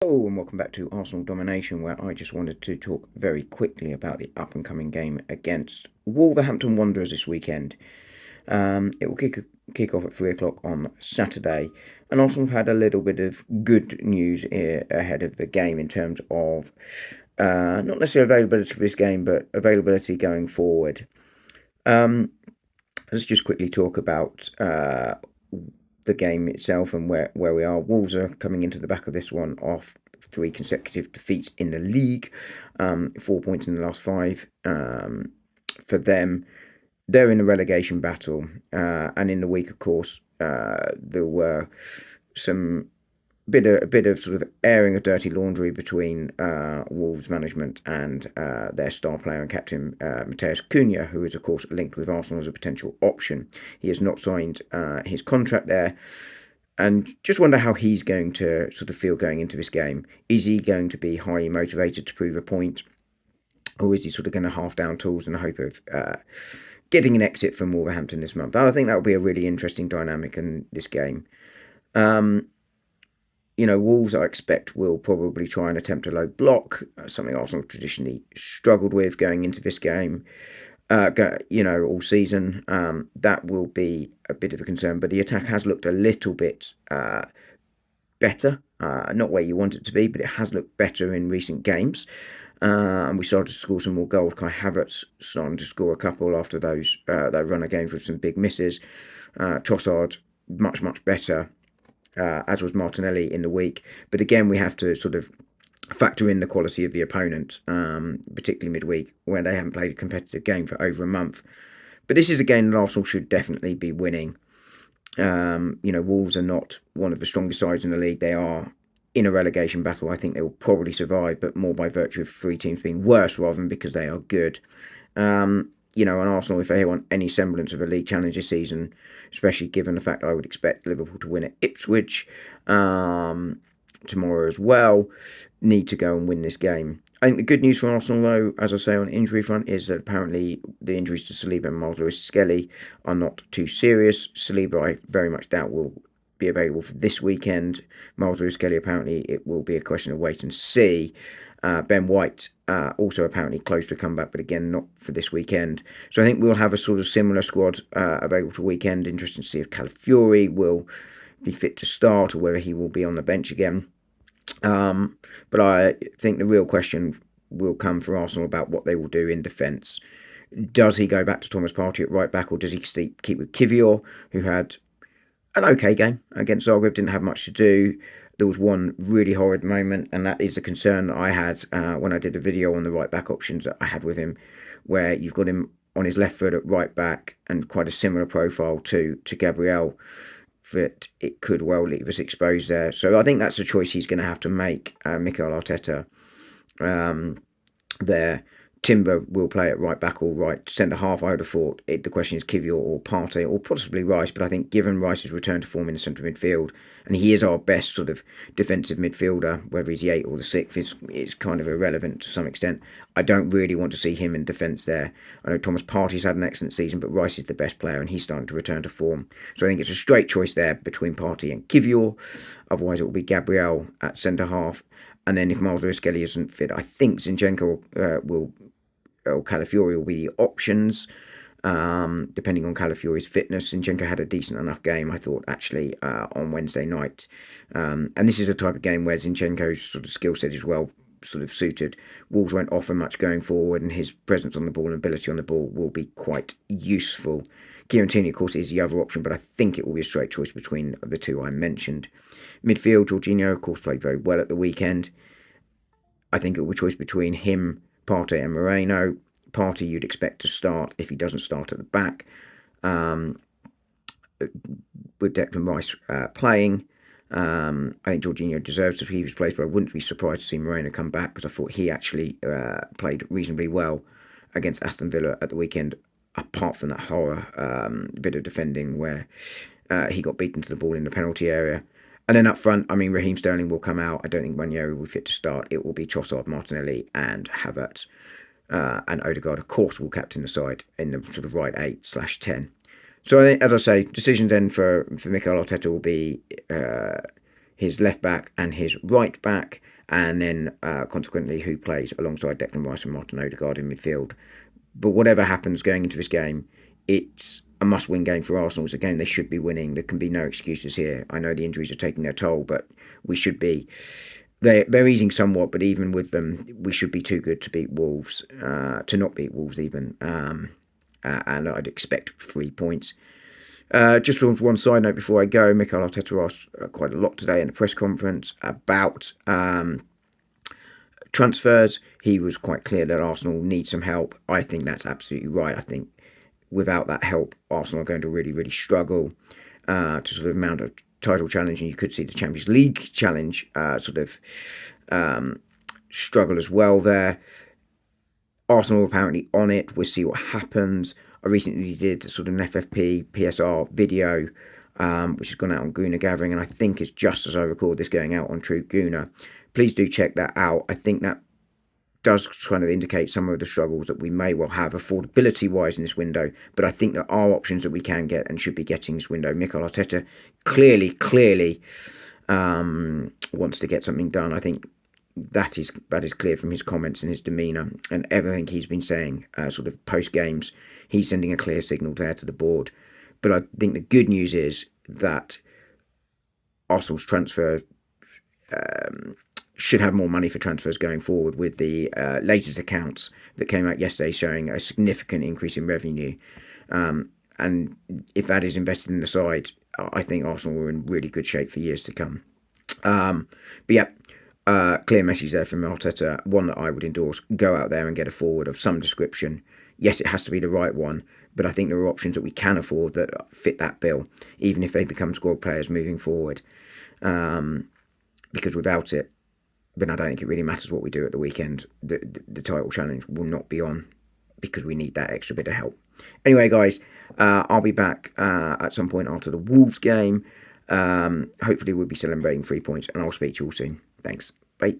Hello and welcome back to Arsenal Domination, where I just wanted to talk very quickly about the up-and-coming game against Wolverhampton Wanderers this weekend. It will kick off at 3 o'clock on Saturday, and Arsenal have had a little bit of good news ahead of the game in terms of not necessarily availability for this game, but availability going forward. Let's just quickly talk about the game itself and where we are. Wolves are coming into the back of this one off 3 consecutive defeats in the league, 4 points in the last five for them. They're in a relegation battle, and in the week, of course, there were a bit of sort of airing of dirty laundry between Wolves management and their star player and captain Matheus Cunha, who is of course linked with Arsenal as a potential option. He has not signed his contract there, and just wonder how he's going to sort of feel going into this game. Is he going to be highly motivated to prove a point, or is he sort of going to half down tools in the hope of getting an exit from Wolverhampton this month? And I think that will be a really interesting dynamic in this game. Wolves, I expect, will probably try and attempt a low block, something Arsenal traditionally struggled with going into this game, all season. That will be a bit of a concern, but the attack has looked a little bit better. Not where you want it to be, but it has looked better in recent games. And we started to score some more goals. Kai Havertz starting to score a couple after those run of games with some big misses. Trossard, much better. As was Martinelli in the week. But again, we have to sort of factor in the quality of the opponent, particularly midweek, where they haven't played a competitive game for over a month. But this is a game that Arsenal should definitely be winning. Wolves are not one of the strongest sides in the league. They are in a relegation battle. I think they will probably survive, but more by virtue of three teams being worse rather than because they are good. And Arsenal, if they want any semblance of a league challenge this season, especially given the fact I would expect Liverpool to win at Ipswich tomorrow as well, need to go and win this game. I think the good news for Arsenal, though, as I say, on injury front, is that apparently the injuries to Saliba and Miles Lewis-Skelly are not too serious. Saliba, I very much doubt, will be available for this weekend. Miles Lewis-Skelly, apparently, it will be a question of wait and see. Ben White also apparently close to a comeback, but again, not for this weekend. So I think we'll have a sort of similar squad available for the weekend. Interesting to see if Calafiori will be fit to start or whether he will be on the bench again. But I think the real question will come for Arsenal about what they will do in defence. Does he go back to Thomas Partey at right back, or does he keep with Kivior, who had an okay game against Zagreb, didn't have much to do? There was one really horrid moment, and that is a concern that I had when I did a video on the right back options that I had with him, where you've got him on his left foot at right back and quite a similar profile to Gabriel, that it could well leave us exposed there. So I think that's a choice he's going to have to make, Mikel Arteta, there. Timber will play at right back or right centre half. I would have thought the question is Kivior or Partey or possibly Rice, but I think given Rice's return to form in the centre midfield, and he is our best sort of defensive midfielder, whether he's the 8th or the 6th is kind of irrelevant to some extent. I don't really want to see him in defence there. I know Thomas Partey's had an excellent season, but Rice is the best player and he's starting to return to form. So I think it's a straight choice there between Partey and Kivior. Otherwise it will be Gabriel at centre half. And then if Miles Lewis-Skelly isn't fit, I think Zinchenko or Calafiori will be the options, depending on Calafiori's fitness. Zinchenko had a decent enough game, I thought, actually, on Wednesday night. And this is a type of game where Zinchenko's sort of skill set is well sort of suited. Wolves won't offer much going forward, and his presence on the ball and ability on the ball will be quite useful. Kieran Tierney, of course, is the other option, but I think it will be a straight choice between the two I mentioned. Midfield, Jorginho, of course, played very well at the weekend. I think it will be a choice between him, Partey and Moreno. Partey you'd expect to start if he doesn't start at the back, with Declan Rice playing. I think Jorginho deserves to be his place, but I wouldn't be surprised to see Moreno come back because I thought he actually played reasonably well against Aston Villa at the weekend, apart from that horror bit of defending where he got beaten to the ball in the penalty area. And then up front, I mean, Raheem Sterling will come out. I don't think Ranieri will be fit to start. It will be Trossard, Martinelli and Havertz. And Odegaard, of course, will captain the side in the sort of right 8/10. So, as I say, decisions then for Mikel Arteta will be his left back and his right back, and then consequently who plays alongside Declan Rice and Martin Odegaard in midfield. But whatever happens going into this game, it's a must-win game for Arsenal. It's a game they should be winning. There can be no excuses here. I know the injuries are taking their toll, but we should be. They're easing somewhat, but even with them, we should be too good to beat Wolves, to not beat Wolves even. And I'd expect 3 points. Just on one side note before I go, Mikel Arteta asked quite a lot today in the press conference about transfers. He was quite clear that Arsenal need some help. I think that's absolutely right. I think without that help, Arsenal are going to really, really struggle to sort of mount a title challenge, and you could see the Champions League challenge sort of struggle as well there. Arsenal are apparently on it. We'll see what happens. I recently did sort of an FFP PSR video, which has gone out on Gooner Gathering, and I think it's just as I record this going out on True Gooner. Please do check that out. I think that does kind of indicate some of the struggles that we may well have affordability-wise in this window, but I think there are options that we can get and should be getting this window. Mikel Arteta clearly wants to get something done. I think that is clear from his comments and his demeanour and everything he's been saying sort of post-games. He's sending a clear signal there to the board. But I think the good news is that Arsenal's transfer should have more money for transfers going forward, with the latest accounts that came out yesterday showing a significant increase in revenue. And if that is invested in the side, I think Arsenal are in really good shape for years to come. But yeah, clear message there from Arteta, one that I would endorse. Go out there and get a forward of some description. Yes, it has to be the right one, but I think there are options that we can afford that fit that bill, even if they become squad players moving forward. Because without it, then I don't think it really matters what we do at the weekend. The title challenge will not be on because we need that extra bit of help. Anyway, guys, I'll be back at some point after the Wolves game. Hopefully we'll be celebrating 3 points, and I'll speak to you all soon. Thanks. Bye.